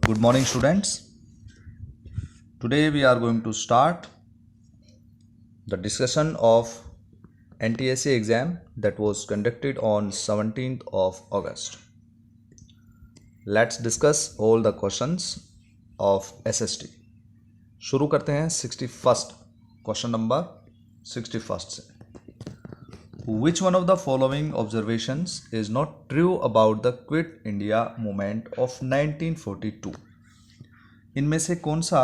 Good morning, students. Today we are going to start the discussion of NTSC exam that was conducted on 17th of August. Let's discuss all the questions of SST. शुरू करते हैं 61st question number 61st से. Which one of the following observations is not true about the Quit India movement of 1942? इनमें से कौन सा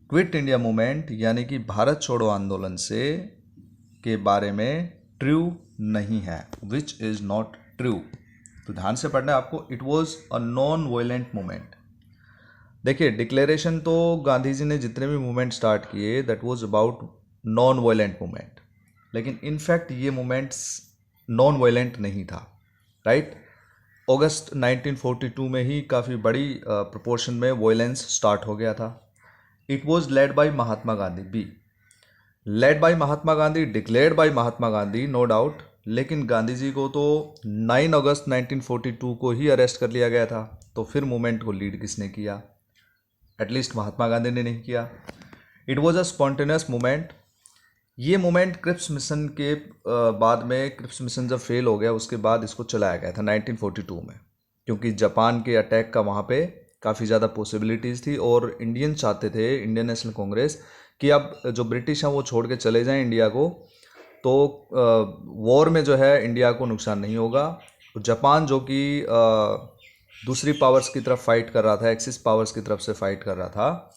quit India movement यानी कि भारत छोड़ो आंदोलन से के बारे में ट्रू नहीं है, विच इज़ नॉट ट्रू. तो ध्यान से पढ़ना है आपको. It was a non violent movement. देखिए, डिक्लेरेशन तो गांधी जी ने जितने भी मूवमेंट स्टार्ट किए that was about non violent movement, लेकिन इनफैक्ट ये मूवमेंट्स नॉन वायलेंट नहीं था. राइट. अगस्त 1942 में ही काफ़ी बड़ी प्रोपोर्शन में वायलेंस स्टार्ट हो गया था. It was led by Mahatma Gandhi. B, led by Mahatma Gandhi, declared by Mahatma Gandhi, no doubt. लेकिन गांधी जी को तो 9 अगस्त 1942 को ही अरेस्ट कर लिया गया था. तो फिर मूवमेंट को लीड किसने किया? एटलीस्ट महात्मा गांधी ने नहीं किया. It was a spontaneous movement. ये मूवमेंट क्रिप्स मिशन के बाद में, क्रिप्स मिशन जब फेल हो गया उसके बाद इसको चलाया गया था 1942 में, क्योंकि जापान के अटैक का वहाँ पे काफ़ी ज़्यादा पॉसिबिलिटीज़ थी और इंडियन चाहते थे, इंडियन नेशनल कांग्रेस, कि अब जो ब्रिटिश हैं वो छोड़ के चले जाएं इंडिया को, तो वॉर में जो है इंडिया को नुकसान नहीं होगा. जापान जो कि दूसरी पावर्स की तरफ फाइट कर रहा था, एक्सिस पावर्स की तरफ से फाइट कर रहा था.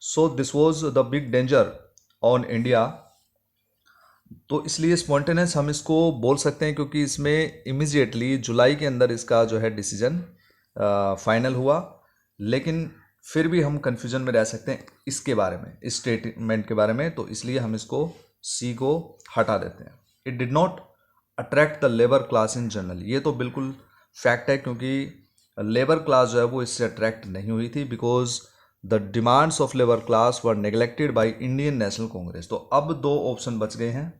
So this was the big danger on India. तो इसलिए स्पॉन्टेनियस हम इसको बोल सकते हैं, क्योंकि इसमें इमीडिएटली जुलाई के अंदर इसका जो है डिसीजन फाइनल हुआ. लेकिन फिर भी हम कन्फ्यूजन में रह सकते हैं इसके बारे में, इस स्टेटमेंट के बारे में, तो इसलिए हम इसको सी को हटा देते हैं. It did not attract the labour class in general. ये तो बिल्कुल फैक्ट है, क्योंकि लेबर क्लास जो है वो इससे अट्रैक्ट नहीं हुई थी, because the demands of labour class were neglected by Indian National Congress. तो अब दो ऑप्शन बच गए हैं.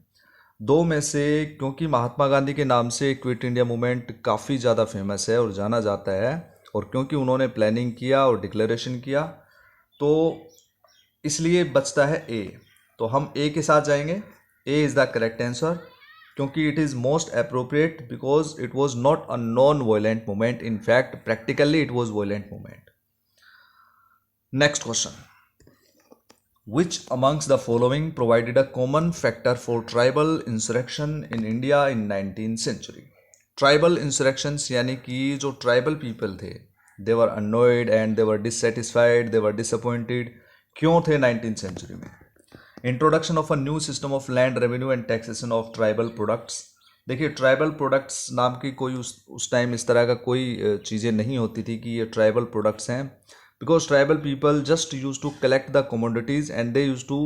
दो में से, क्योंकि महात्मा गांधी के नाम से क्विट इंडिया मूवमेंट काफ़ी ज़्यादा फेमस है और जाना जाता है, और क्योंकि उन्होंने प्लानिंग किया और डिक्लेरेशन किया, तो इसलिए बचता है ए. तो हम ए के साथ जाएंगे. A is the correct answer, क्योंकि it is most appropriate because it was not a non violent movement. In fact practically it was violent movement. Next question. Which amongst the following provided a common factor for tribal insurrection in India in 19th century? Tribal insurrections यानी कि जो tribal people थे, they were annoyed and they were dissatisfied, they were disappointed. क्यों थे 19th century में? Introduction of a new system of land revenue and taxation of tribal products. देखिए, tribal products नाम की कोई उस टाइम इस तरह का कोई चीज़ें नहीं होती थी कि ये ट्राइबल प्रोडक्ट्स हैं, because tribal people just used to collect the commodities and they used to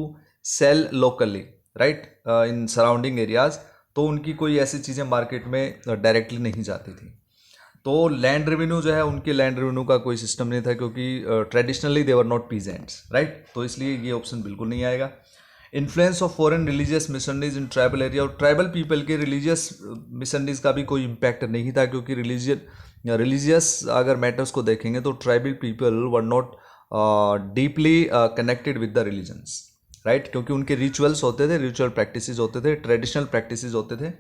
sell locally, right, in surrounding areas. तो उनकी कोई ऐसी चीज़ें मार्केट में डायरेक्टली नहीं जाती थी. तो लैंड रेवेन्यू जो है, उनके लैंड रेवेन्यू का कोई सिस्टम नहीं था, क्योंकि traditionally they were not peasants. Right. तो इसलिए ये ऑप्शन बिल्कुल नहीं आएगा. Influence of foreign religious missionaries in tribal area. और ट्राइबल पीपल के रिलीजियस मिशनरीज का भी कोई इम्पैक्ट नहीं था, क्योंकि रिलीजियस अगर मैटर्स को देखेंगे तो tribal people were not deeply connected with the religions. Right. क्योंकि उनके रिचुअल्स होते थे, रिचुअल प्रैक्टिसेस होते थे, ट्रेडिशनल प्रैक्टिसेस होते थे.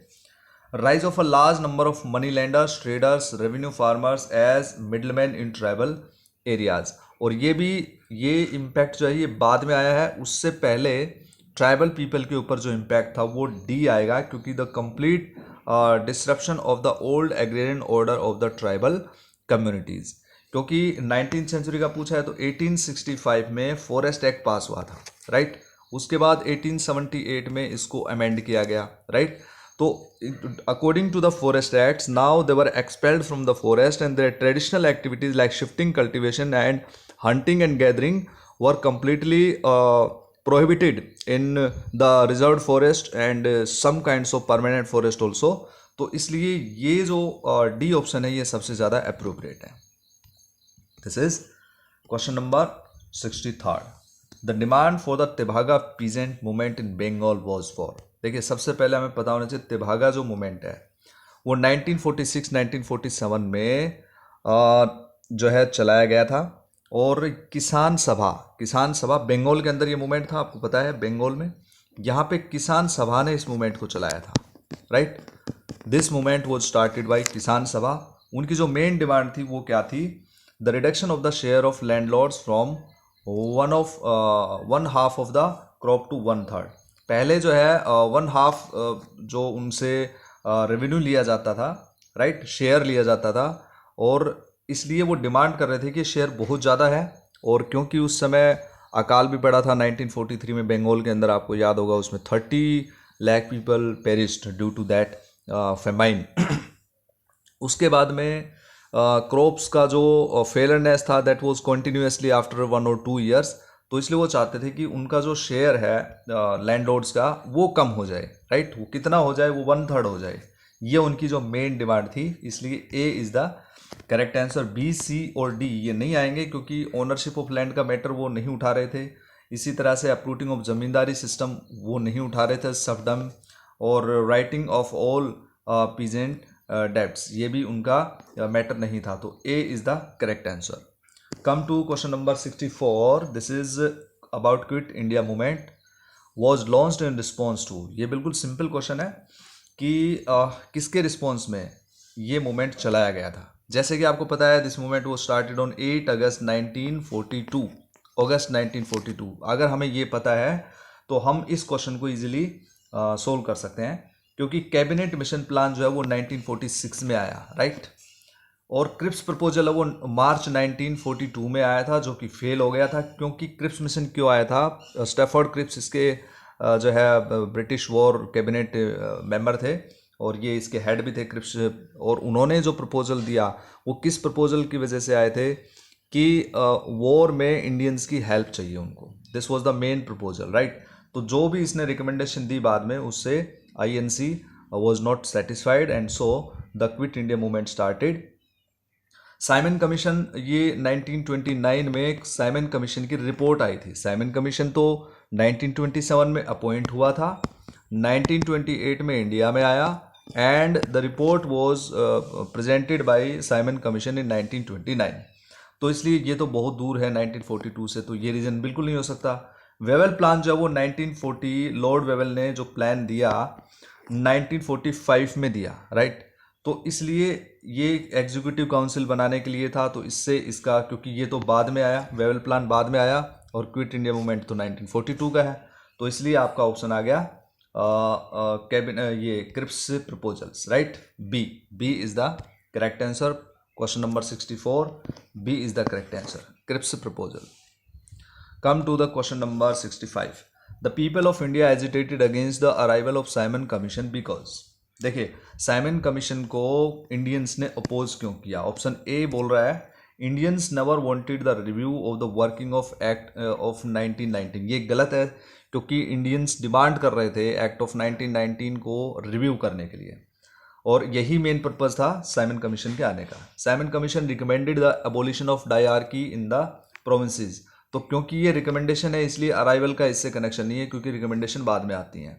Rise of a large number of moneylenders, traders, revenue farmers as middleman in tribal areas. और ये इम्पैक्ट जो है ये बाद में आया है. उससे पहले ट्राइबल पीपल के ऊपर जो इम्पैक्ट था वो डी आएगा, क्योंकि the complete disruption of the old agrarian order of the tribal communities. क्योंकि 19th सेंचुरी का पूछा है तो 1865 में फॉरेस्ट एक्ट पास हुआ था. राइट. उसके बाद 1878 में इसको अमेंड किया गया. राइट. तो according to the forest acts, now they were expelled from the forest and their traditional activities like shifting, cultivation and hunting and gathering were completely prohibited in the reserved forest and some kinds of permanent forest also. तो इसलिए ये जो D option है ये सबसे ज़्यादा appropriate है. This is question number 63. The demand for the Tebhaga peasant movement in Bengal was for. देखिए, सबसे पहले हमें पता होना चाहिए तेभागा जो मूवमेंट है वो 1946-1947 में जो है चलाया गया था. और किसान सभा बंगाल के अंदर ये मूवमेंट था, आपको पता है, बंगाल में। यहाँ पे किसान सभा ने इस मूवमेंट को चलाया था, right. This movement was started by किसान सभा। उनकी जो मेन डिमांड थी वो क्या थी? The reduction of the share of landlords from 1/2 of the crop to 1/3। पहले जो है 1/2 जो उनसे रेवेन्यू लिया जाता था, राइट, शेयर लिया जाता था, और इसलिए वो डिमांड कर रहे थे कि शेयर बहुत ज़्यादा है। और क्योंकि उस समय अकाल भी पड़ा था 1943 में बंगाल के अंदर, आपको याद होगा, उसमें 30 lakh people perished due to that famine. उसके बाद में क्रॉप्स का जो फेयरनेस था दैट वाज कंटिन्यूसली आफ्टर 1 और 2 ईयर्स। तो इसलिए वो चाहते थे कि उनका जो शेयर है लैंडलॉर्ड्स का वो कम हो जाए, राइट। वो कितना हो जाए? वो 1/3 हो जाए। ये उनकी जो मेन डिमांड थी, इसलिए A is the correct answer. B, C और डी ये नहीं आएंगे क्योंकि ओनरशिप ऑफ लैंड का मैटर वो नहीं उठा रहे थे। इसी तरह से अपरूटिंग ऑफ जमींदारी सिस्टम वो नहीं उठा रहे थे, सफडम, और writing off all peasant debts ये भी उनका मैटर नहीं था। तो A is the correct answer. Come to question number 64। This is about quit India movement was launched in response to. ये बिल्कुल सिंपल क्वेश्चन है कि किसके रिस्पॉन्स में ये मूवमेंट चलाया गया था। जैसे कि आपको पता है, दिस मूवमेंट वो स्टार्टेड ऑन 8 अगस्त 1942। अगस्त 1942। अगर हमें ये पता है तो हम इस क्वेश्चन को इजीली सोल्व कर सकते हैं, क्योंकि कैबिनेट मिशन प्लान जो है वो 1946 में आया, राइट। और क्रिप्स प्रपोजल है वो मार्च 1942 में आया था, जो कि फेल हो गया था। क्योंकि क्रिप्स मिशन क्यों आया था? स्टैफोर्ड क्रिप्स इसके जो है ब्रिटिश वॉर कैबिनेट मेंबर थे, और ये इसके हेड भी थे क्रिप्स। और उन्होंने जो प्रपोजल दिया वो किस प्रपोजल की वजह से आए थे? कि वॉर में इंडियंस की हेल्प चाहिए उनको। This was the main proposal, right. तो जो भी इसने रिकमेंडेशन दी बाद में, उससे INC was not satisfied and so the Quit India movement started. Simon commission, ये 1929 में साइमन कमीशन की रिपोर्ट आई थी। साइमन कमीशन तो 1927 में अपॉइंट हुआ था, 1928 में इंडिया में आया, and the report was presented by Simon commission इन 1929। तो इसलिए ये तो बहुत दूर है 1942 से, तो ये रीजन बिल्कुल नहीं हो सकता। वेवेल प्लान जो है वो 1940 लॉर्ड वेवेल ने जो प्लान दिया 1945 में दिया, राइट। तो इसलिए ये एग्जीक्यूटिव काउंसिल बनाने के लिए था। तो इससे इसका, क्योंकि ये तो बाद में आया, वेवेल प्लान बाद में आया, और क्विट इंडिया मूवमेंट तो 1942 का है, तो इसलिए आपका ऑप्शन आ गया ये Cripps proposals, right. B is the correct answer. Question number 64, B is the correct answer, Cripps proposal. Come to the question number 65. The people of India agitated against the arrival of Simon Commission because, देखिए Simon commission को Indians ने oppose क्यों किया? Option A बोल रहा है Indians never wanted the review of the working of act of 1919। ये गलत है, क्योंकि इंडियंस डिमांड कर रहे थे एक्ट ऑफ 1919 को रिव्यू करने के लिए, और यही मेन पर्पज था साइमन कमीशन के आने का। Simon commission recommended the abolition of dyarchy in the provinces. तो क्योंकि ये रिकमेंडेशन है, इसलिए अराइवल का इससे कनेक्शन नहीं है, क्योंकि रिकमेंडेशन बाद में आती हैं।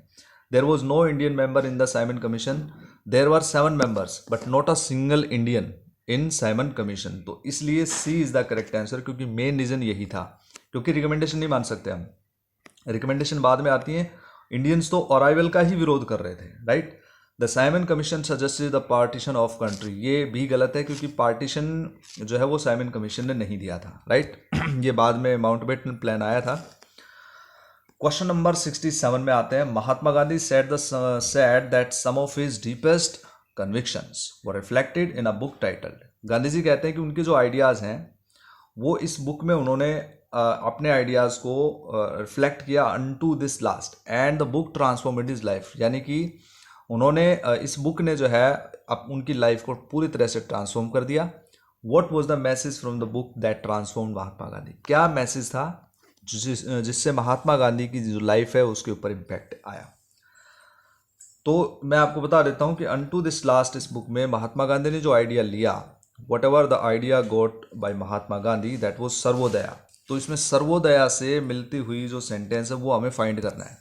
There was no Indian member in the Simon commission. There were 7 members but not a single Indian in Simon commission. तो इसलिए C is the correct answer, क्योंकि मेन रीजन यही था, क्योंकि रिकमेंडेशन नहीं मान सकते हम, रिकमेंडेशन बाद में आती हैं। इंडियंस तो अराइवल का ही विरोध कर रहे थे, right. The Simon commission suggested the partition of country. ये भी गलत है, क्योंकि पार्टीशन जो है वो साइमन कमीशन ने नहीं दिया था, राइट। ये बाद में माउंटबेटन प्लान आया था। क्वेश्चन नंबर 67 में आते हैं। Mahatma Gandhi said that some of his deepest convictions were reflected in a book titled। Gandhi ji कहते हैं कि उनके जो आइडियाज़ हैं वो इस बुक में उन्होंने अपने आइडियाज़ को रिफ्लेक्ट किया unto this last, and the book transformed his life. यानी कि उन्होंने इस बुक ने जो है उनकी लाइफ को पूरी तरह से ट्रांसफॉर्म कर दिया। What was the message from the book that transformed Mahatma Gandhi? क्या मैसेज था जिससे महात्मा गांधी की जो लाइफ है उसके ऊपर इम्पैक्ट आया? तो मैं आपको बता देता हूँ कि अनटू दिस लास्ट, इस बुक में महात्मा गांधी ने जो आइडिया लिया, whatever the idea got by Mahatma Gandhi, that was Sarvodaya. तो इसमें सर्वोदया से मिलती हुई जो सेंटेंस है वो हमें फाइंड करना है।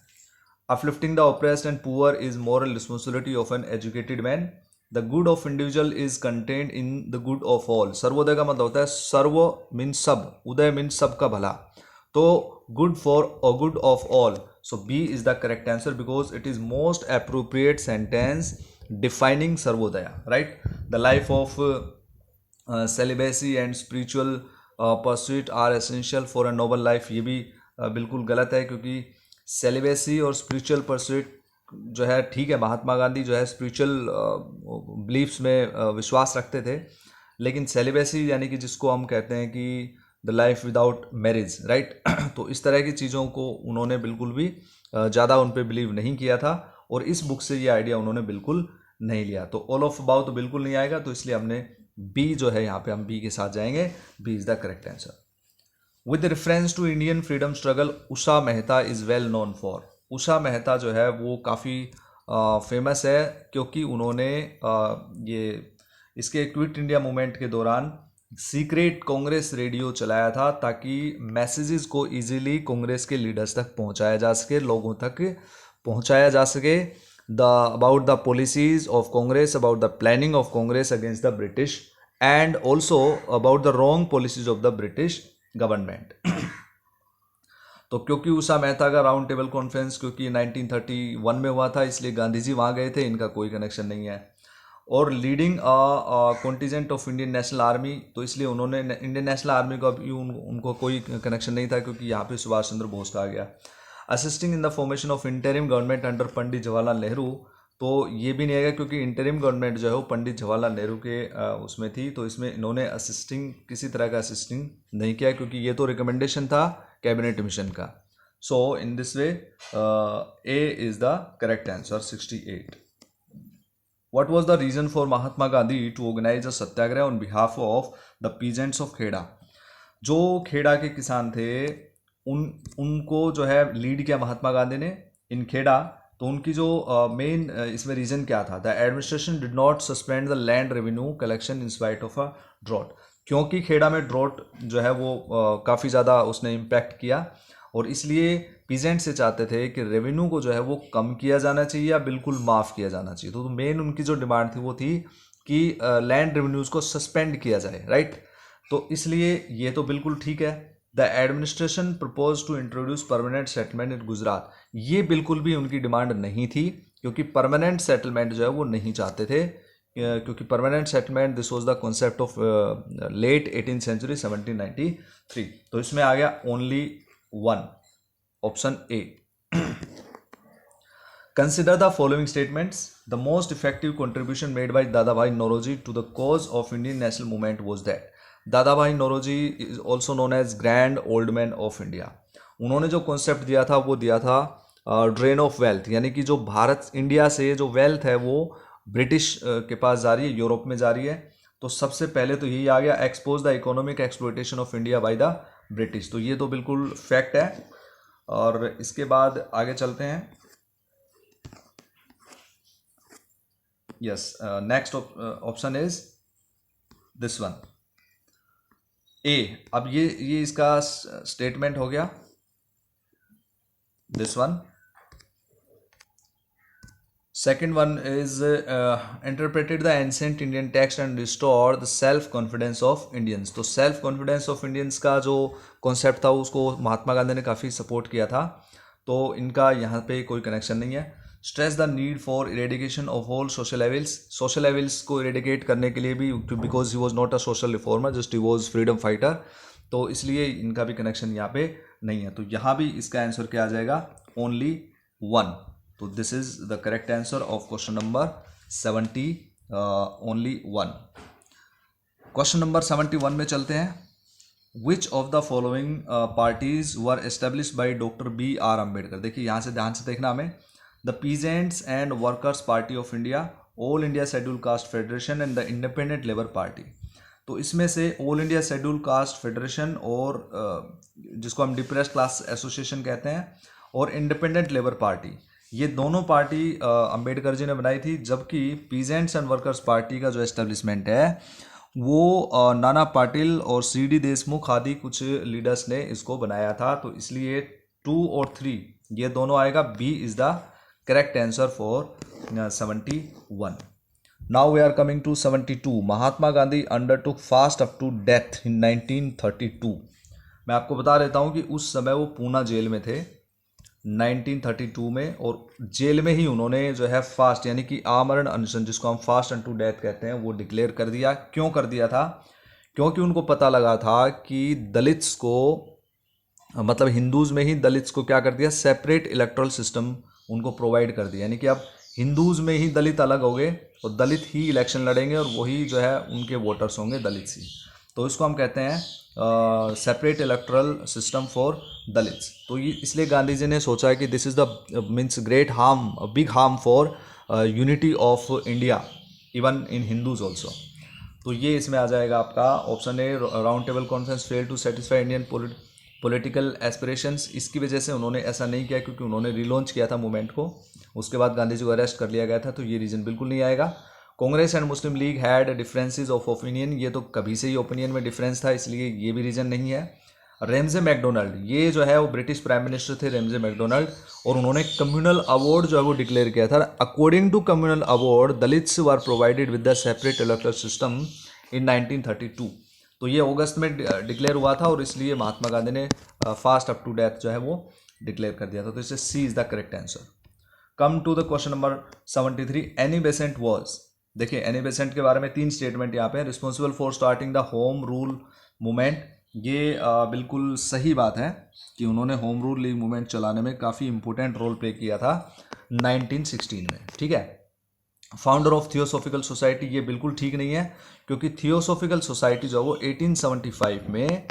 Uplifting the oppressed and poor is moral responsibility of an educated man. The good of individual is contained in the good of all. Sarvodaya का मतलब होता है सर्व मीन्स सब, उदय मीन्स सबका भला, तो गुड फॉर और good of all, so B is the correct answer because it is most appropriate sentence defining Sarvodaya, right. The life of celibacy and spiritual pursuit are essential for a noble life, ये भी बिल्कुल गलत है, क्योंकि celibacy और spiritual pursuit जो है, ठीक है, महात्मा गांधी जो है स्पिरिचुअल बिलीफ्स में विश्वास रखते थे, लेकिन सेलिबेसी यानी कि जिसको हम कहते हैं कि the life without marriage, right, तो इस तरह की चीज़ों को उन्होंने बिल्कुल भी ज़्यादा उन पर बिलीव नहीं किया था, और इस बुक से ये आइडिया उन्होंने बिल्कुल नहीं लिया। तो ऑल ऑफ अबाउट तो बिल्कुल नहीं आएगा, तो इसलिए हमने बी जो है यहाँ पे हम बी के साथ जाएंगे, B is the correct answer. With reference to Indian freedom struggle Usha Mehta is well known for. Usha Mehta जो है वो काफ़ी फेमस है, क्योंकि उन्होंने ये इसके क्विट इंडिया मूवमेंट के दौरान सीक्रेट कांग्रेस रेडियो चलाया था, ताकि मैसेजेस को इजीली कांग्रेस के लीडर्स तक पहुंचाया जा सके, लोगों तक पहुंचाया जा सके, the about the policies of Congress, about the planning of Congress against the British, and also about the wrong policies of the British government. तो क्योंकि उषा मेहता का राउंड टेबल कॉन्फ्रेंस क्योंकि 1931 में हुआ था, इसलिए गांधी जी वहाँ गए थे, इनका कोई कनेक्शन नहीं है। और leading contingent of Indian national army, तो इसलिए उन्होंने इंडियन नेशनल आर्मी का भी उनको कोई कनेक्शन नहीं था, क्योंकि यहाँ पे सुभाष चंद्र बोस का आ गया। Assisting in the formation of interim government under Pandit Jawaharlal Nehru, तो ये भी नहीं आएगा, क्योंकि इंटरिम गवर्नमेंट जो है वो पंडित जवाहरलाल नेहरू के उसमें थी, तो इसमें इन्होंने असिस्टिंग किसी तरह का असिस्टिंग नहीं किया, क्योंकि ये तो रिकमेंडेशन था कैबिनेट मिशन का। So in this way A is the correct answer 68। What was the reason for Mahatma Gandhi to organize a satyagraha on behalf of the peasants of Kheda? जो खेड़ा के किसान थे उनको जो है लीड किया महात्मा गांधी ने इन खेड़ा। तो उनकी जो मेन इसमें रीज़न क्या था? The administration did not suspend the land revenue collection in spite of a drought, क्योंकि खेड़ा में ड्रॉट जो है वो काफ़ी ज़्यादा उसने इम्पैक्ट किया, और इसलिए पीजेंट से चाहते थे कि रेवेन्यू को जो है वो कम किया जाना चाहिए या बिल्कुल माफ़ किया जाना चाहिए। तो मेन उनकी जो डिमांड थी वो थी कि लैंड रेवेन्यूज़ को सस्पेंड किया जाए, राइट। तो इसलिए ये तो बिल्कुल ठीक है। The administration propose to introduce permanent settlement in Gujarat, ये बिल्कुल भी उनकी डिमांड नहीं थी, क्योंकि परमानेंट सेटलमेंट जो है वो नहीं चाहते थे, क्योंकि permanent settlement this was the concept of late 18th century 1793। तो इसमें आ गया only one, option A. Consider the following statements. The most effective contribution made by Dadabhai Naoroji to the cause of Indian national movement was that. Dadabhai Naoroji is also known as grand old man of India. उन्होंने जो concept दिया था वो दिया था drain of wealth, यानी कि जो भारत इंडिया से जो वेल्थ है वो ब्रिटिश के पास जा रही है, यूरोप में जा रही है। तो सबसे पहले तो यही आ गया, expose the economic exploitation of India by the British. तो ये तो बिल्कुल फैक्ट है। और इसके बाद आगे चलते हैं। Yes, next option is this one, A. अब ये इसका स्टेटमेंट हो गया, this one. Second one is interpreted the ancient Indian text and restore the self confidence of Indians। तो self confidence of Indians का जो कॉन्सेप्ट था उसको महात्मा गांधी ने काफ़ी सपोर्ट किया था, तो इनका यहाँ पे कोई कनेक्शन नहीं है। Stress the need for eradication of all social evils, social evils को इरेडिकेट करने के लिए भी, because he was not a social reformer, just he was freedom fighter, तो इसलिए इनका भी कनेक्शन यहाँ पे नहीं है। तो यहाँ भी इसका आंसर क्या आ जाएगा, ओनली वन। तो this is the correct answer of question number 70, only one. Question number 71 में चलते हैं। विच of the following parties were established by doctor B.R. Ambedkar. देखिए यहाँ से ध्यान से देखना हमें। The peasants and workers party of India, all India schedule caste federation and the independent labour party. तो इसमें से all India schedule caste federation और जिसको हम डिप्रेस्ड क्लास एसोसिएशन कहते हैं, और इंडिपेंडेंट लेबर पार्टी, ये दोनों पार्टी अंबेडकर जी ने बनाई थी, जबकि पीजेंट्स एंड वर्कर्स पार्टी का जो एस्टेब्लिशमेंट है वो नाना पाटिल और C.D. देशमुख आदि कुछ लीडर्स ने इसको बनाया था। तो इसलिए 2 और 3 ये दोनों आएगा, B is the correct answer for 71। Now we are coming to 72. Mahatma Gandhi undertook fast up to death in 1932. मैं आपको बता देता हूँ कि उस समय वो पूना जेल में थे 1932 में, और जेल में ही उन्होंने जो है फास्ट यानी कि आमरण अनशन, जिसको हम फास्ट अनटू डेथ कहते हैं, वो डिक्लेयर कर दिया. क्यों कर दिया था? क्योंकि उनको पता लगा था कि दलित्स को, मतलब हिंदूज़ में ही दलित्स को क्या कर दिया, सेपरेट इलेक्टोरल सिस्टम उनको प्रोवाइड कर दिया. यानी कि अब हिंदूज़ में ही दलित अलग हो गए और दलित ही इलेक्शन लड़ेंगे और वही जो है उनके वोटर्स होंगे दलित ही. तो इसको हम कहते हैं separate electoral system for Dalits. तो ये इसलिए गांधी जी ने सोचा है कि this is the means great harm, big harm for unity of India even in Hindus also. तो ये इसमें आ जाएगा आपका option A. Round table conference fail to satisfy Indian political aspirations. इसकी वजह से उन्होंने ऐसा नहीं किया क्योंकि उन्होंने रिलॉन्च किया था मूवमेंट को, उसके बाद गांधी जी को अरेस्ट कर लिया गया था. तो ये रीज़न बिल्कुल नहीं आएगा. Congress and Muslim league had differences of opinion. ये तो कभी से ही ओपिनियन में डिफरेंस था, इसलिए ये भी रीज़न नहीं है. रेमजे मैकडोनल्ड, ये जो है वो ब्रिटिश प्राइम मिनिस्टर थे रेमजे मैकडोनल्ड, और उन्होंने कम्युनल अवार्ड जो है वो डिक्लेयर किया था. According to communal award Dalits were provided with the separate electoral system in 1932. तो ये अगस्त में डिक्लेयर हुआ था और इसलिए महात्मा गांधी ने फास्ट अप टू डेथ जो है वो डिक्लेयर कर दिया था. तो इससे C is the correct answer. Come to the question number 73. Annie Besant was, देखिए एनी बेसेंट के बारे में 3 स्टेटमेंट यहाँ पे हैं. Responsible for starting the home rule movement. ये बिल्कुल सही बात है कि उन्होंने होम रूल लीग मूवमेंट चलाने में काफ़ी इंपॉर्टेंट रोल प्ले किया था 1916 में. ठीक है. फाउंडर ऑफ थियोसॉफिकल सोसाइटी, ये बिल्कुल ठीक नहीं है क्योंकि थियोसॉफिकल सोसाइटी जो वो 1875 में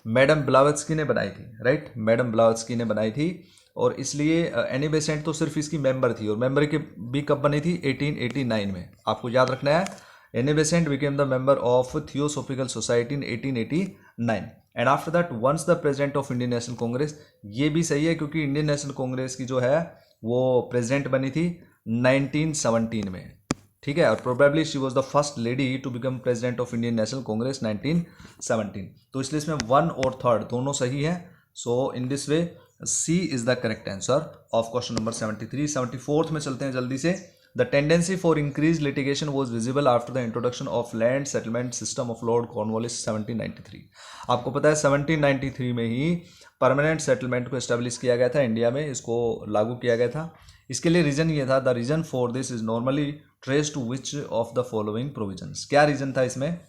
मैडम ब्लावत्स्की ने बनाई थी. राइट, मैडम ब्लावत्स्की ने बनाई थी, और इसलिए एनी बेसेंट तो सिर्फ इसकी मेंबर थी, और मेंबर के भी कब बनी थी, 1889 में. आपको याद रखना है, Annie Besant became the member of Theosophical Society in 1889. And after that once the president of Indian National Congress. ये भी सही है क्योंकि इंडियन नेशनल कांग्रेस की जो है वो प्रेसिडेंट बनी थी 1917 में. ठीक है, और probably she was the first lady to become president of Indian National Congress 1917. तो इसलिए इसमें 1 और 3 दोनों सही है. So in this way C is the correct answer of question number 73. 74th में चलते हैं जल्दी से. The tendency for increase litigation was visible after the introduction of land settlement system of Lord Cornwallis 1793. आपको पता है 1793 में ही परमानेंट सेटलमेंट को एस्टेब्लिश किया गया था इंडिया में, इसको लागू किया गया था. इसके लिए रीजन ये था, the reason for this is normally trace to which of the following provisions. क्या रीजन था इसमें?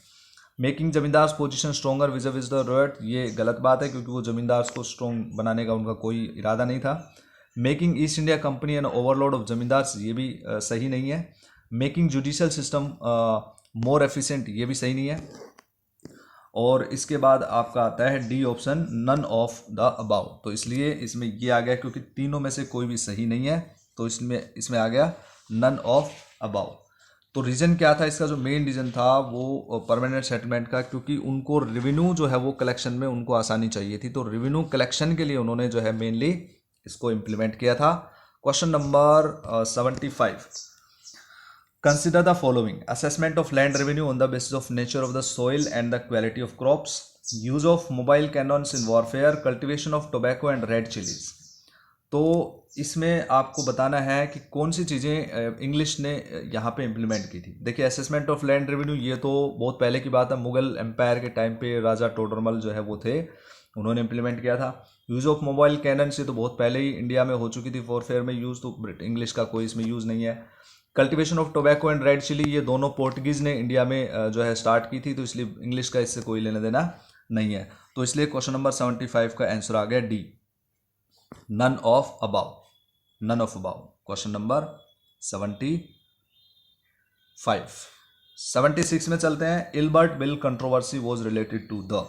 Making zamindars position stronger vis vis the ryot. ये गलत बात है क्योंकि वो जमींदार्स को स्ट्रॉन्ग बनाने का उनका कोई इरादा नहीं था. Making East India Company an overlord of zamindars, ये भी सही नहीं है. Making judicial system more efficient, ये भी सही नहीं है. और इसके बाद आपका आता है D option, none of the above. तो इसलिए इसमें ये आ गया क्योंकि तीनों में से कोई भी सही नहीं है, तो इसमें आ गया नन ऑफ अबाउ. तो रीज़न क्या था इसका? जो मेन रीज़न था वो परमानेंट सेटलमेंट का, क्योंकि उनको रेवेन्यू जो है वो कलेक्शन में उनको आसानी चाहिए थी, तो रेवेन्यू कलेक्शन के लिए उन्होंने जो है मेनली इसको इम्प्लीमेंट किया था. Question number 75. Consider the following. Assessment of land revenue on the basis of nature of the soil and the quality of crops. Use of mobile cannons in warfare. Cultivation of tobacco and red chillies. तो इसमें आपको बताना है कि कौन सी चीज़ें English ने यहाँ पे इम्प्लीमेंट की थी. देखिए असेसमेंट ऑफ लैंड रेवेन्यू ये तो बहुत पहले की बात है, मुगल एम्पायर के टाइम पे राजा टोडरमल जो है वो थे, उन्होंने इम्प्लीमेंट किया था. यूज़ ऑफ मोबाइल कैनन से तो बहुत पहले ही इंडिया में हो चुकी थी वॉरफेयर में यूज़, तो इंग्लिश का कोई इसमें यूज़ नहीं है. Cultivation of tobacco and red chilli, ये दोनों पोर्टुगीज़ ने इंडिया में जो है स्टार्ट की थी, तो इसलिए इंग्लिश का इससे कोई लेना देना नहीं है. तो इसलिए क्वेश्चन नंबर 75 का आंसर आ गया D, none of above. None of above. Question number 75. 76 में चलते हैं. Ilbert Bill controversy was related to the.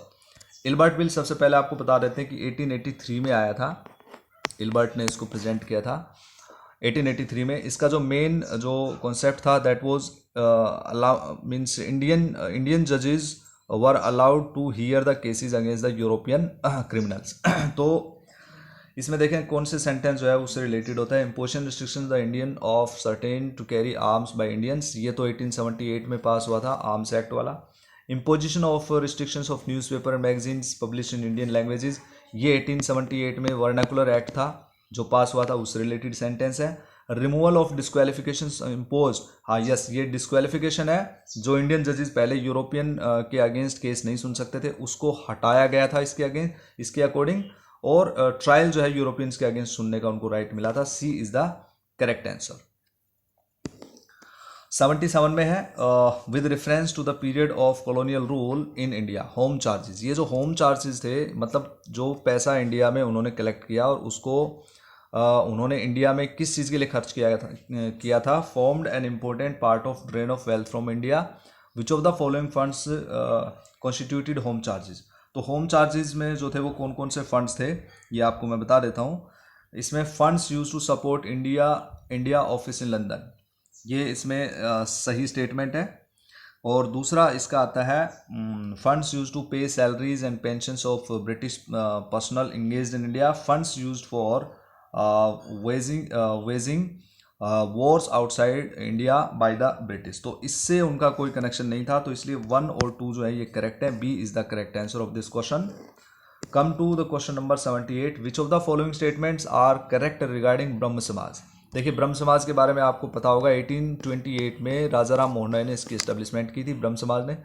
Ilbert Bill सबसे पहले आपको बता देते हैं कि 1883 में आया था. इल्बर्ट ने इसको प्रेजेंट किया था 1883 में. इसका जो मेन जो कॉन्सेप्ट था दैट वॉज मीन्स इंडियन जजेस were allowed to hear the cases against the European criminals. तो इसमें देखें कौन से सेंटेंस जो है उससे रिलेटेड होता है. Imposition restriction the Indian of certain to carry arms by Indians, ये तो 1878 में पास हुआ था, आर्म्स एक्ट वाला. Imposition of restrictions of newspaper and magazines publish in Indian languages, ये 1878 में वर्नाकुलर एक्ट था जो पास हुआ था, उससे रिलेटेड सेंटेंस है. रिमूवल ऑफ डिस्क्वालिफिकेशन इम्पोज, हाँ यस, ये डिस्क्वालिफिकेशन है। जो इंडियन जजेस पहले यूरोपियन के अगेंस्ट केस नहीं सुन सकते थे उसको हटाया गया था इसके अगेंस्ट, इसके अकॉर्डिंग, और ट्रायल जो है यूरोपियंस के अगेंस्ट सुनने का उनको राइट मिला था। C is the correct answer. 77 में है with reference to the period of colonial rule in India home charges. ये जो होम चार्जेस थे, मतलब जो पैसा इंडिया में उन्होंने कलेक्ट किया और उसको उन्होंने इंडिया में किस चीज़ के लिए खर्च किया था, formed an important part of drain of wealth from India, which of the following funds constituted home charges. तो होम चार्जेस में जो थे वो कौन कौन से फंड्स थे ये आपको मैं बता देता हूँ। इसमें funds use to support India office in London, ये इसमें सही स्टेटमेंट है। और दूसरा इसका आता है फंड्स यूज टू पे salaries and pensions of British personal engaged in India, funds used for waging Wars outside India by the British. तो इससे उनका कोई कनेक्शन नहीं था, तो इसलिए 1 और 2 जो है ये करेक्ट है। B is the correct answer of this question. Come to the question number 78, which of the following statements are correct regarding Brahmo Samaj. देखिए ब्रह्म समाज के बारे में आपको पता होगा 1828 में राजा राम मोहन राय ने इसकी एस्टेब्लिशमेंट की थी ब्रह्म समाज ने।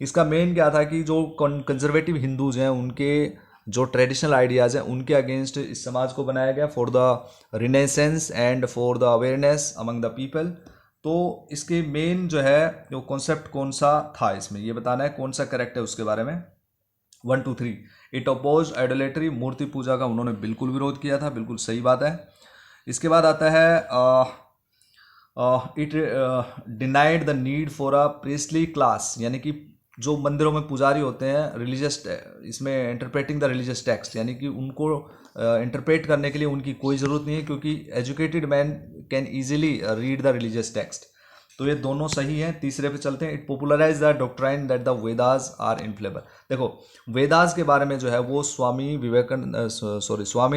इसका मेन क्या था कि जो कंजर्वेटिव हिंदूज हैं उनके जो ट्रेडिशनल आइडियाज़ हैं उनके अगेंस्ट इस समाज को बनाया गया, for the renaissance and for the awareness among the people. तो इसके मेन जो है जो कॉन्सेप्ट कौन सा था इसमें ये बताना है, कौन सा करेक्ट है उसके बारे में। 1 2 3, इट अपोज आइडोलेटरी, मूर्ति पूजा का उन्होंने बिल्कुल विरोध किया था, बिल्कुल सही बात है। इसके बाद आता है it denied the need for a priestly class, यानी कि जो मंदिरों में पुजारी होते हैं रिलीजियस, इसमें इंटरप्रेटिंग द रिलीजियस टेक्स्ट, यानी कि उनको इंटरप्रेट करने के लिए उनकी कोई ज़रूरत नहीं है क्योंकि educated man can easily read the religious text. तो ये दोनों सही हैं। तीसरे पे चलते हैं, it popularize the doctrine that the Vedas are infallible. देखो वेदास के बारे में जो है वो स्वामी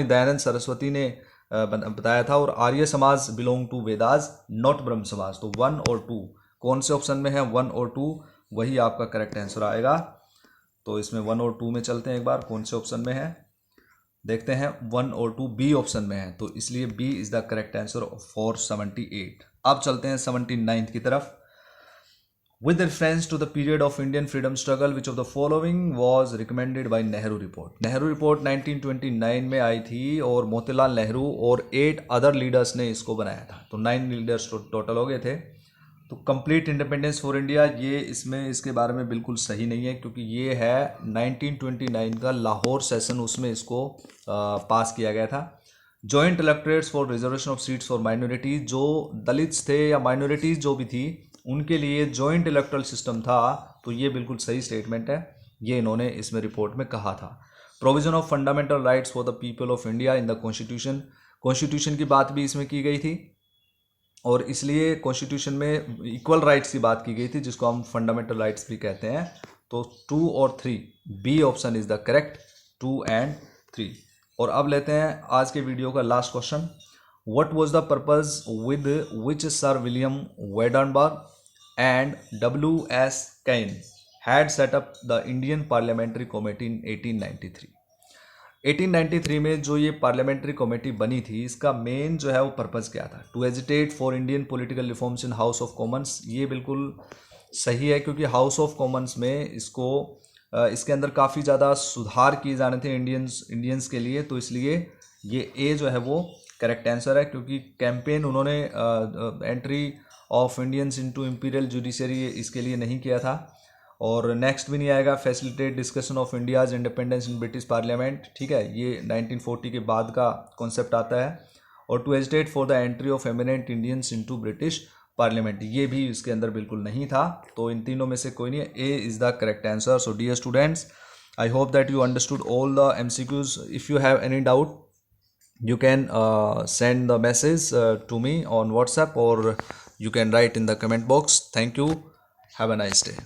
दयानंद सरस्वती ने बताया था, और Arya Samaj belong to Vedas not ब्रह्म समाज। तो 1 और 2 कौन से ऑप्शन में है, 1 और 2 वही आपका करेक्ट आंसर आएगा। तो इसमें 1 और 2 में चलते हैं, एक बार कौन से ऑप्शन में है देखते हैं। 1 और 2 बी ऑप्शन में है, तो इसलिए B is the correct answer for 78। अब चलते हैं 79 की तरफ। With reference to the period of Indian freedom struggle, which of the following was recommended by Nehru Report? Nehru report 1929 में आई थी और मोतीलाल नेहरू और 8 अदर लीडर्स ने इसको बनाया था। तो 9 लीडर्स टोटल हो गए थे। तो कंप्लीट इंडिपेंडेंस फॉर इंडिया ये इसमें इसके बारे में बिल्कुल सही नहीं है, क्योंकि ये है 1929 का लाहौर सेशन, उसमें इसको पास किया गया था। Joint electorates for reservation of seats for minorities, जो दलित्स थे या माइनॉरिटीज जो भी थी उनके लिए जॉइंट इलेक्टोरल सिस्टम था, तो ये बिल्कुल सही स्टेटमेंट है, ये इन्होंने इसमें रिपोर्ट में कहा था। Provision of fundamental rights for the people of India in the constitution, constitution की बात भी इसमें की गई थी और इसलिए कॉन्स्टिट्यूशन में इक्वल राइट्स की बात की गई थी, जिसको हम फंडामेंटल राइट्स भी कहते हैं। तो 2 और 3 B option is the correct, 2 and 3। और अब लेते हैं आज के वीडियो का last question. What was the purpose with which Sir William Wedenberg and W.S. Cain had set up the Indian Parliamentary Committee in 1893? 1893 में जो ये पार्लियामेंट्री कमेटी बनी थी, इसका मेन जो है वो पर्पज़ क्या था? To agitate for Indian political reforms in House of Commons. ये बिल्कुल सही है, क्योंकि हाउस ऑफ कॉमन्स में इसके अंदर काफ़ी ज़्यादा सुधार किए जाने थे इंडियंस के लिए, तो इसलिए ये ए जो है वो करेक्ट आंसर है। क्योंकि कैंपेन उन्होंने entry of Indians into imperial judiciary इसके लिए नहीं किया था। और नेक्स्ट भी नहीं आएगा, facilitate discussion of India's independence in British parliament, ठीक है, ये 1940 के बाद का कॉन्सेप्ट आता है। और to agitate for the entry of eminent Indians into British parliament, ये भी इसके अंदर बिल्कुल नहीं था। तो इन तीनों में से कोई नहीं है, A is the correct answer. So dear students, I hope that you understood all the MCQs. If you have any doubt you can send the message to me on WhatsApp, or you can write in the comment box. Thank you. Have a nice day.